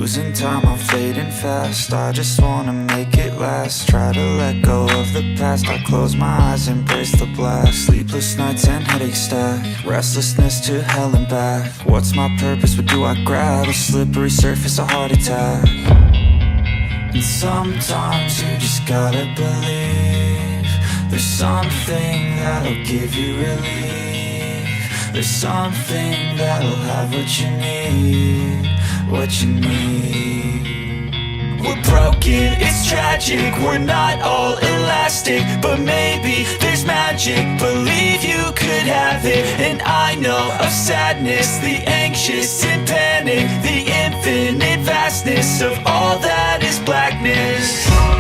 losing time, I'm fading fast. I just wanna make it last. Try to let go of the past. I close my eyes, embrace the blast. Sleepless nights and headaches stack. Restlessness to hell and back. What's my purpose, what do I grab? A slippery surface, a heart attack. And sometimes you just gotta believe there's something that'll give you relief. There's something that'll have what you need, what you need. We're broken, it's tragic, we're not all elastic, but maybe there's magic, believe you could have it. And I know of sadness, the anxious and panic, the infinite vastness of all that is blackness.